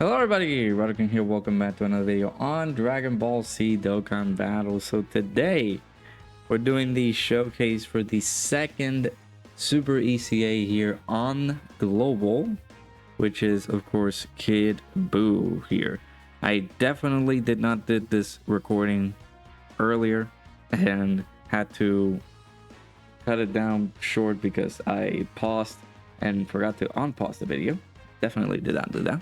Hello everybody, Dokkan here. Welcome back to another video on Dragon Ball Z Dokkan Battle. So today we're doing the showcase for the second Super ECA here on Global, which is of course Kid BUU here. I definitely did not did this recording earlier and had to cut it down short because I paused and forgot to unpause the video. Definitely did not do that.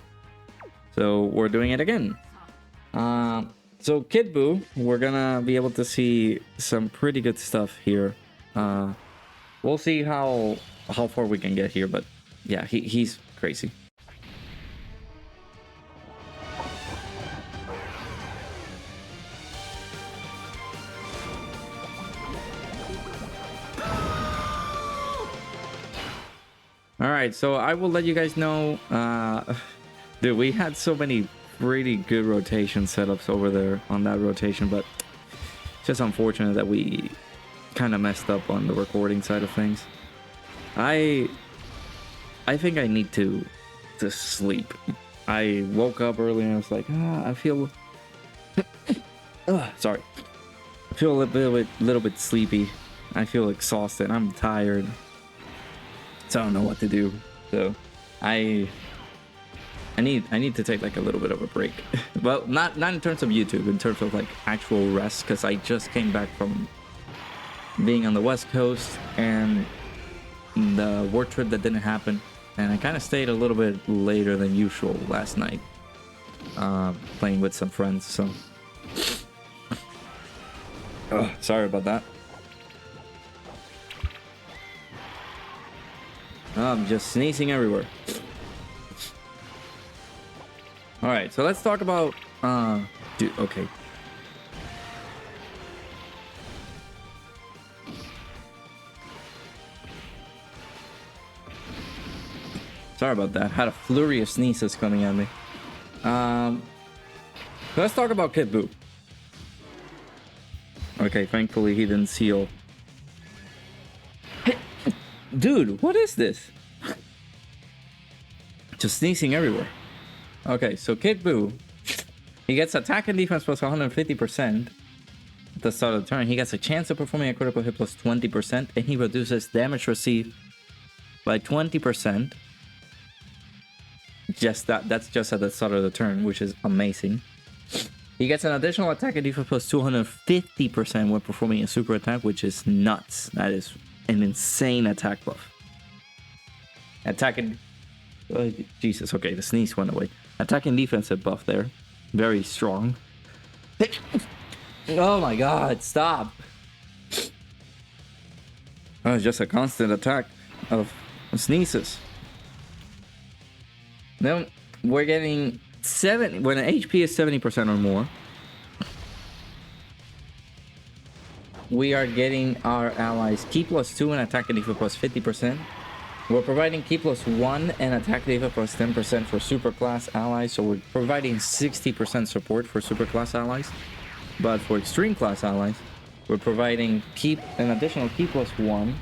So we're doing it again. So Kid BUU, we're gonna be able to see some pretty good stuff here. We'll see how far we can get here, but yeah, he's crazy. All right, so I will let you guys know. Dude, we had so many pretty good rotation setups over there on that rotation, but it's just unfortunate that we kind of messed up on the recording side of things. I think I need to sleep. I woke up early and I was like, I feel sorry. I feel a little bit sleepy. I feel exhausted. I'm tired. So I don't know what to do. So I need to take like a little bit of a break. Well, not in terms of YouTube, in terms of like actual rest, because I just came back from being on the West Coast and the work trip that didn't happen, and I kind of stayed a little bit later than usual last night, playing with some friends. So, sorry about that. I'm just sneezing everywhere. All right, so let's talk about dude, okay. Sorry about that. Had a flurry of sneezes coming at me. Let's talk about Kid BUU. Okay, thankfully he didn't seal. Dude, what is this? Just sneezing everywhere. Okay, so Kid BUU, he gets attack and defense plus 150% at the start of the turn. He gets a chance of performing a critical hit plus 20%, and he reduces damage received by 20%. That's just at the start of the turn, which is amazing. He gets an additional attack and defense plus 250% when performing a super attack, which is nuts. That is an insane attack buff. Attack and Jesus, okay, the sneeze went away. Attack and defensive buff there. Very strong. Oh my god, stop. Oh, it's just a constant attack of sneezes. Then we're getting 7 when an HP is 70% or more. We are getting our allies Ki plus 2 and attack and defense plus 50%. We're providing Ki plus 1 and attack defense plus 10% for super class allies. So we're providing 60% support for super class allies. But for extreme class allies, we're providing an additional Ki plus 1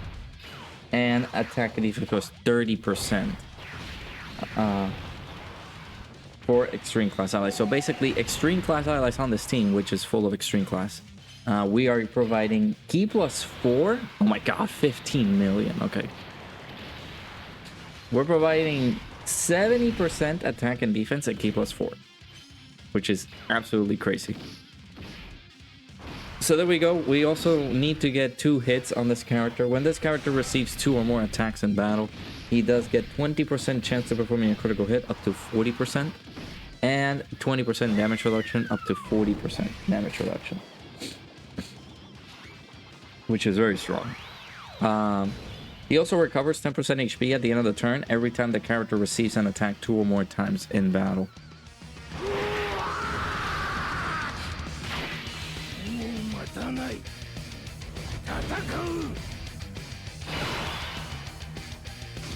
and attack defense plus 30% for extreme class allies. So basically, extreme class allies on this team, which is full of extreme class, we are providing Ki plus 4. Oh my god, 15 million. Okay. We're providing 70% attack and defense at Ki plus 4, which is absolutely crazy. So there we go. We also need to get 2 hits on this character. When this character receives 2 or more attacks in battle, he does get 20% chance of performing a critical hit up to 40%, and 20% damage reduction up to 40% damage reduction, which is very strong. He also recovers 10% HP at the end of the turn every time the character receives an attack 2 or more times in battle.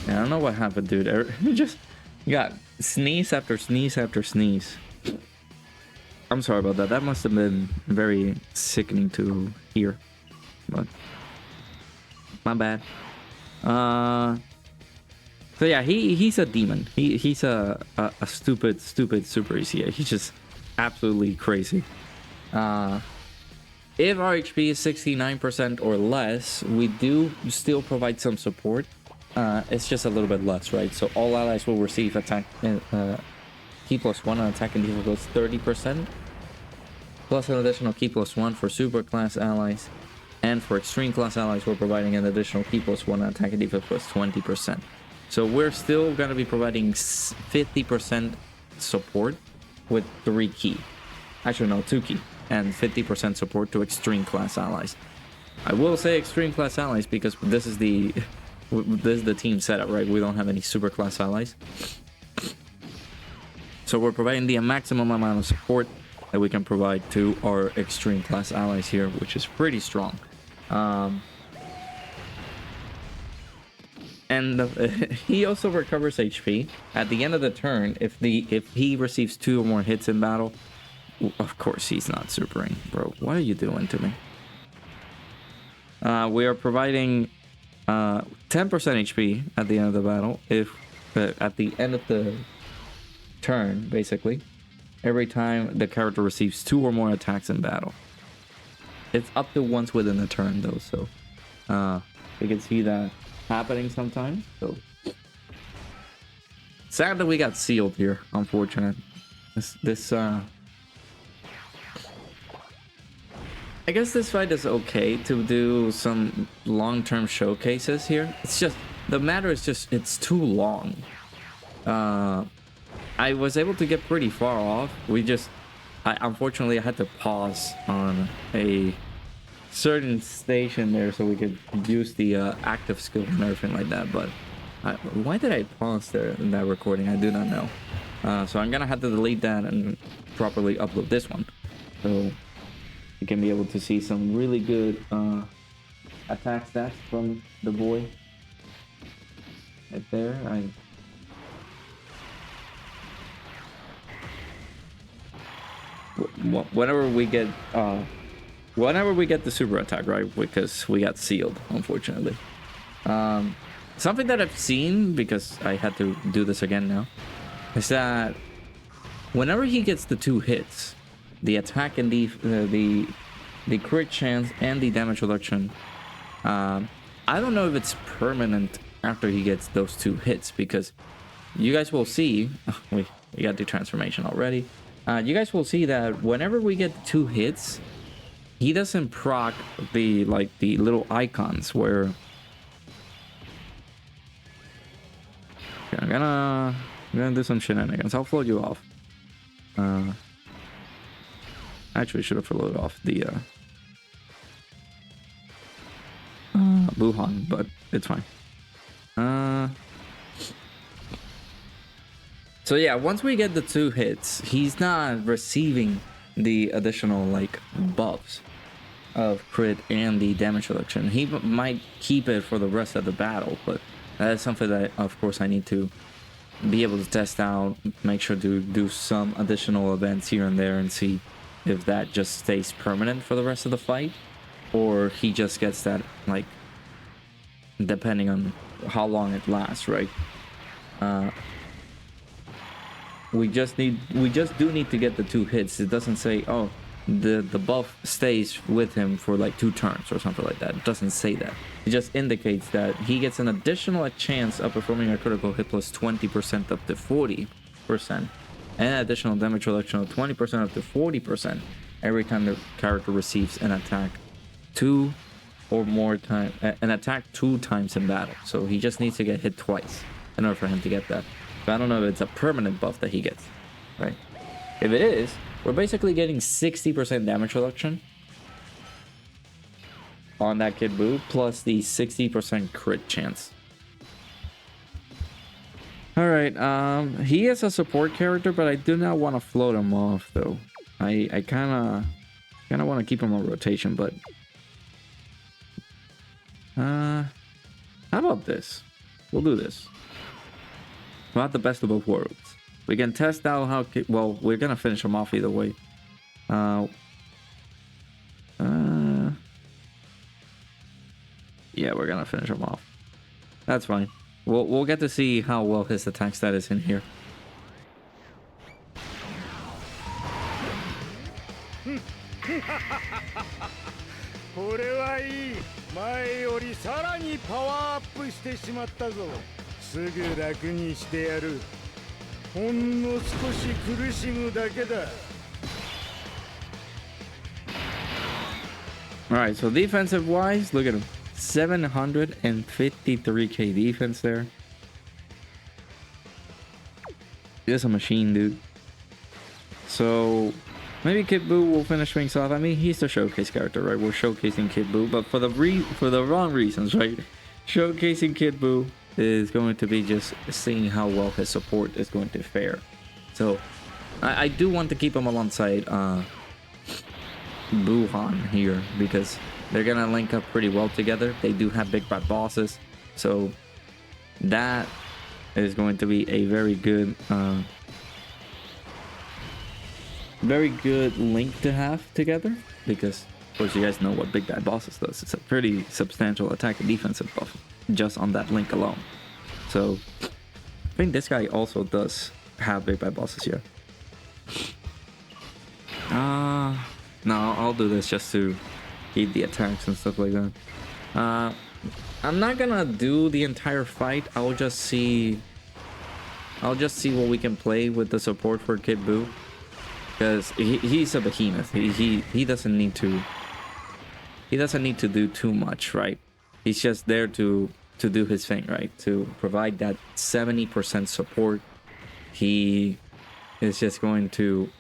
I don't know what happened, dude. Just got sneeze after sneeze after sneeze. I'm sorry about that. That must have been very sickening to hear, but my bad. So yeah, he's a demon. He's a stupid super ECA. He's just absolutely crazy. If our HP is 69% or less, we do still provide some support. It's just a little bit less, right? So all allies will receive attack key +1 on attack and defense goes 30%, plus an additional key +1 for super class allies, and for extreme class allies we're providing an additional key +1 on attack and defense plus 20%. So we're still going to be providing 50% support with 3 key, actually no, 2 key, and 50% support to extreme class allies. I will say extreme class allies because this is the team setup, right? We don't have any super class allies. So we're providing the maximum amount of support that we can provide to our extreme class allies here, which is pretty strong. And he also recovers HP at the end of the turn if he receives 2 or more hits in battle. Of course he's not supering, bro. What are you doing to me? We are providing 10% HP at the end of the battle if at the end of the turn, basically, every time the character receives 2 or more attacks in battle. It's up to once within the turn though, so you can see that happening sometimes. So sad that we got sealed here, unfortunate. I guess this fight is okay to do some long-term showcases here. It's just the matter is just it's too long. I was able to get pretty far off. Unfortunately I had to pause on a certain station there so we could use the active skill and everything like that. But why did I pause there in that recording? I do not know. So I'm gonna have to delete that and properly upload this one, so you can be able to see some really good attack stats from the boy right there. Whenever we get the super attack, right, because we got sealed, unfortunately. Something that I've seen, because I had to do this again now, is that whenever he gets the 2 hits, the attack and the crit chance and the damage reduction, I don't know if it's permanent after he gets those 2 hits, because you guys will see we got the transformation already. You guys will see that whenever we get 2 hits, he doesn't proc the little icons where I'm gonna do some shenanigans. I'll float you off. Actually should have floated off the Wuhan, but it's fine. So yeah, once we get the 2 hits, he's not receiving the additional buffs of crit and the damage reduction. He might keep it for the rest of the battle, but that is something that of course I need to be able to test out, make sure to do some additional events here and there and see if that just stays permanent for the rest of the fight, or he just gets that depending on how long it lasts, right? We just do need to get the 2 hits. It doesn't say, oh, the buff stays with him for 2 turns or something like that. It doesn't say that. It just indicates that he gets an additional chance of performing a critical hit plus 20% up to 40%, and an additional damage reduction of 20% up to 40% every time the character receives an attack 2 or more times, an attack 2 times in battle. So he just needs to get hit twice in order for him to get that. So I don't know if it's a permanent buff that he gets, right? If it is, we're basically getting 60% damage reduction on that Kid Buu, plus the 60% crit chance. Alright, he is a support character, but I do not want to float him off, though. I kinda want to keep him on rotation, but... how about this? We'll do this. Not the best of both worlds. We can test out how... Well, we're gonna finish him off either way. Yeah, we're gonna finish him off. That's fine. We'll get to see how well his attack stat is in here. Alright, so defensive wise, look at him. 753k defense there. He's a machine, dude. So maybe Kid Buu will finish things off. I mean, he's the showcase character, right? We're showcasing Kid Buu, but for the wrong reasons, right? Showcasing Kid Buu is going to be just seeing how well his support is going to fare. So I do want to keep him alongside Buhan here because they're gonna link up pretty well together. They do have big bad bosses, so that is going to be a very good link to have together, because of course you guys know what big bad bosses does. It's a pretty substantial attack and defensive buff just on that link alone. So I think this guy also does have big bad bosses here. No, I'll do this just to keep the attacks and stuff like that. I'm not gonna do the entire fight. I'll just see what we can play with the support for Kid Buu, because he's a behemoth. He doesn't need to do too much, right? He's just there to do his thing, right? To provide that 70% support. He is just going to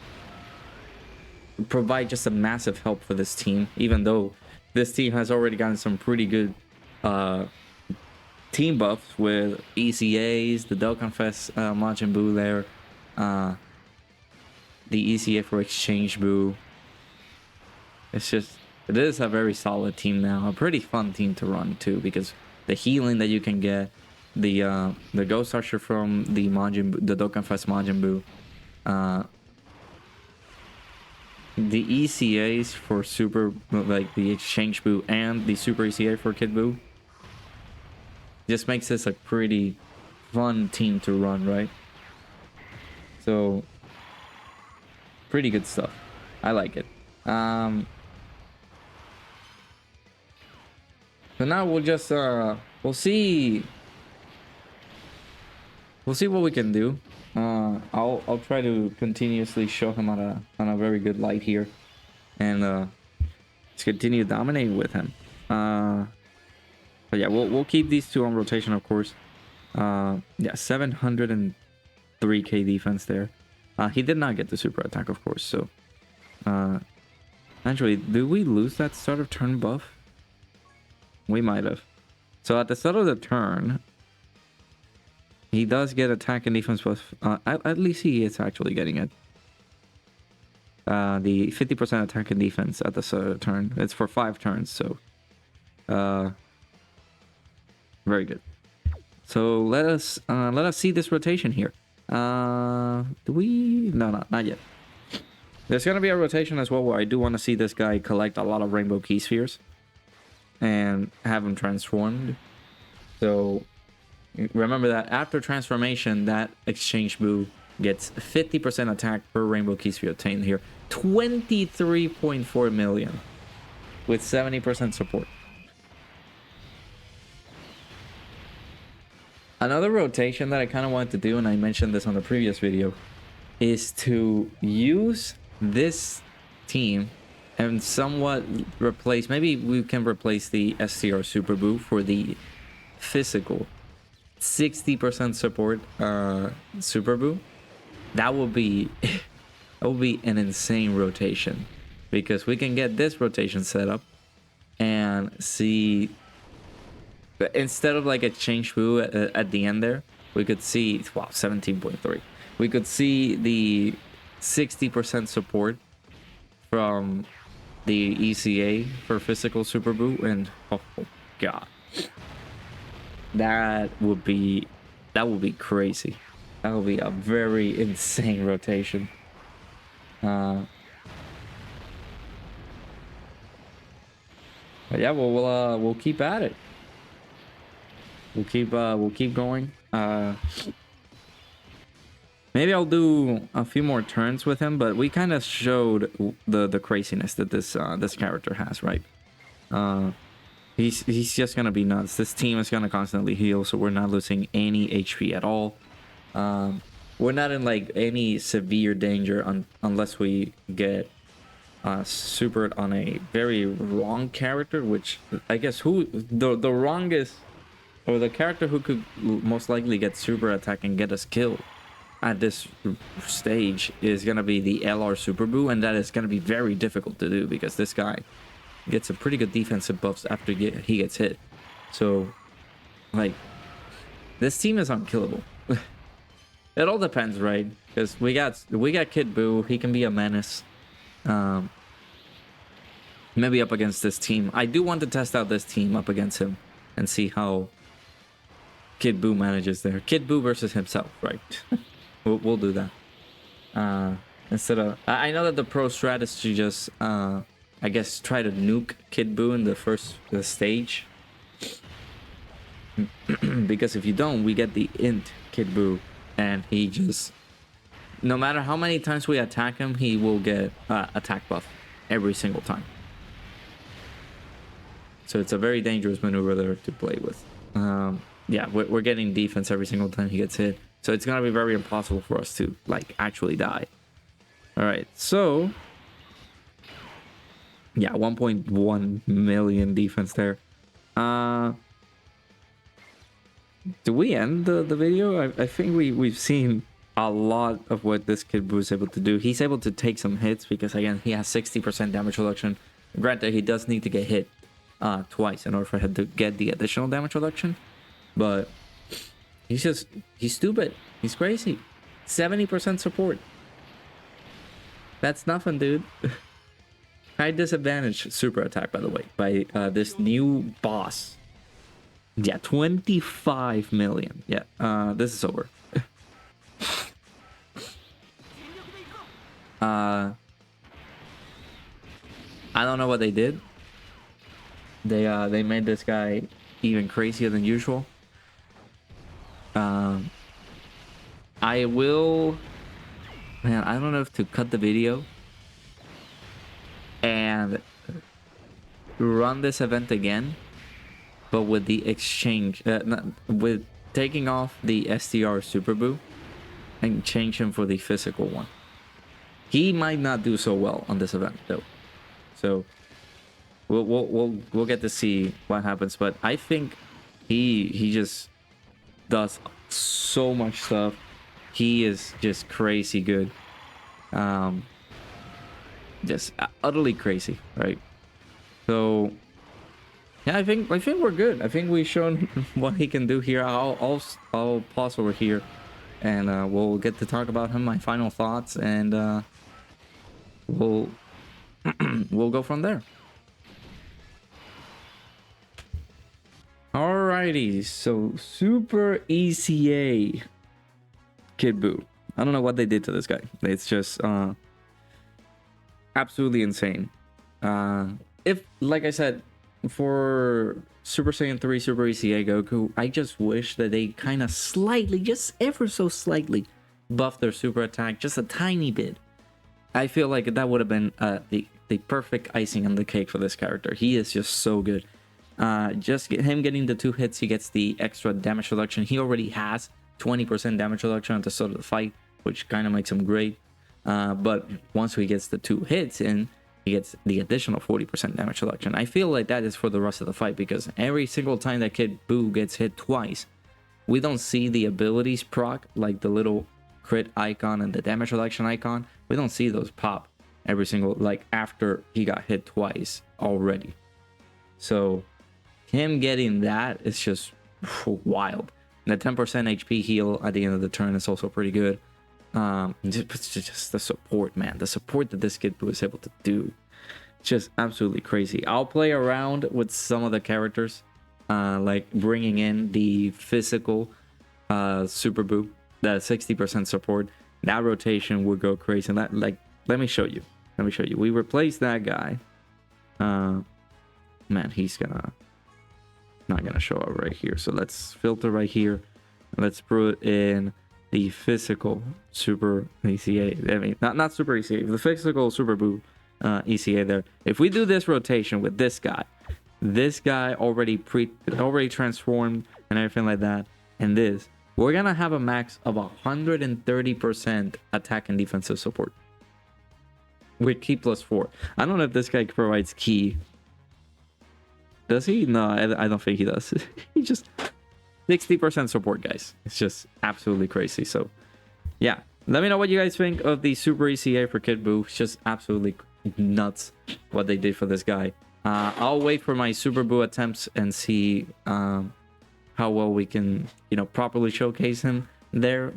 provide just a massive help for this team, even though this team has already gotten some pretty good team buffs with ECAs, the Dokkan Fest Majin Buu there, the ECA for Exchange Buu. It is a very solid team now, a pretty fun team to run too, because the healing that you can get, the Ghost Usher from the Dokkan Fest Majin Buu, the ECAs for Super, like the Exchange Buu and the Super ECA for Kid Buu, just makes this a pretty fun team to run, right? So pretty good stuff. I like it. So now we'll just we'll see what we can do. I'll try to continuously show him on a very good light here, and just continue dominating with him. But yeah, we'll keep these two on rotation, of course. Yeah, 703k defense there. He did not get the super attack, of course. So actually, did we lose that start of turn buff? We might have. So at the start of the turn, he does get attack and defense buff. At least he is actually getting it. The 50% attack and defense at the start of the turn. It's for 5 turns, so very good. So let us see this rotation here. Do we? No, not yet. There's gonna be a rotation as well where I do want to see this guy collect a lot of rainbow key spheres and have him transformed. So remember that after transformation, that Exchange Buu gets 50% attack per rainbow key sphere obtained here. 23.4 million with 70% support. Another rotation that I kind of wanted to do, and I mentioned this on the previous video, is to use this team and somewhat replace, maybe we can replace the STR Super Buu for the physical 60% support Super Buu. That will be an insane rotation, because we can get this rotation set up and see, instead of like a Exchange Buu at the end there, we could see, wow, 17.3. We could see the 60% support from the ECA for physical Super Buu, and oh god, that would be crazy. That would be a very insane rotation. But yeah, we'll keep at it. we'll keep going. Maybe I'll do a few more turns with him, but we kind of showed the craziness that this character has, right? He's just gonna be nuts. This team is gonna constantly heal, so we're not losing any HP at all. We're not in like any severe danger unless we get supered on a very wrong character, which I guess who the wrongest, or the character who could most likely get super attack and get us killed at this stage is gonna be the LR Super BUU, and that is gonna be very difficult to do because this guy gets a pretty good defensive buffs after he gets hit. So like this team is unkillable. It all depends, right? Because we got Kid BUU. He can be a menace. Maybe up against this team. I do want to test out this team up against him and see how Kid BUU manages there. Kid BUU versus himself, right? we'll do that. Instead of, I know that the pro strat is to just I guess try to nuke Kid BUU in the first stage. Because if you don't, we get the int Kid BUU, and he just, no matter how many times we attack him, he will get attack buff every single time. So it's a very dangerous maneuver there to play with. Yeah, we're getting defense every single time he gets hit, so it's gonna be very impossible for us to like actually die. All right, so yeah, 1.1 million defense there. Do we end the video? I think we've seen a lot of what this Kid BUU is able to do. He's able to take some hits because again he has 60% damage reduction. Granted, he does need to get hit twice in order for him to get the additional damage reduction, but he's stupid. He's crazy. 70% support. That's nothing, dude. High disadvantage super attack, by the way, by this new boss. Yeah, 25 million. Yeah, this is over. I don't know what they did. They made this guy even crazier than usual. I will, man, I don't know if to cut the video and run this event again, but with the exchange, with taking off the STR Super BUU and change him for the physical one. He might not do so well on this event though, so we'll get to see what happens. But I think he just does so much stuff. He is just crazy good, just utterly crazy, right? So yeah, I think we're good. I think we've shown what he can do here. I'll pause over here, and we'll get to talk about him, my final thoughts, and we'll go from there. Alrighty, so Super ECA Kid BUU. I don't know what they did to this guy. It's just absolutely insane. If, like I said, for Super Saiyan 3 Super ECA Goku, I just wish that they kind of slightly, just ever so slightly, buff their super attack just a tiny bit. I feel like that would have been the perfect icing on the cake for this character. He is just so good. Just him getting the 2 hits, he gets the extra damage reduction. He already has 20% damage reduction at the start of the fight, which kind of makes him great. But once he gets the 2 hits in, he gets the additional 40% damage reduction. I feel like that is for the rest of the fight, because every single time that Kid BUU gets hit twice, we don't see the abilities proc, like the little crit icon and the damage reduction icon. We don't see those pop every single, like after he got hit twice already. So him getting that is just wild. And the 10% HP heal at the end of the turn is also pretty good. Just the support, man. The support that this Kid BUU is able to do, just absolutely crazy. I'll play around with some of the characters, like bringing in the physical Super BUU, that 60% support. That rotation would go crazy. And that, like, let me show you. We replaced that guy. Man, he's gonna not gonna show up right here. So let's filter right here. Let's put in the physical super ECA. I mean, not super ECA, the physical super BUU ECA there. If we do this rotation with this guy already transformed and everything like that, and this, we're gonna have a max of 130% attack and defensive support with key +4. I don't know if this guy provides key. Does he? No, I don't think he does. He just 60% support, guys. It's just absolutely crazy. So yeah, let me know what you guys think of the super ECA for Kid BUU. It's just absolutely nuts what they did for this guy. I'll wait for my super BUU attempts and see how well we can, you know, properly showcase him there.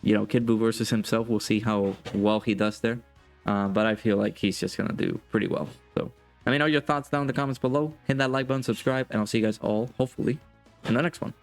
You know, Kid BUU versus himself, we'll see how well he does there. But I feel like he's just gonna do pretty well. So let me know your thoughts down in the comments below. Hit that like button, subscribe, and I'll see you guys all hopefully in the next one.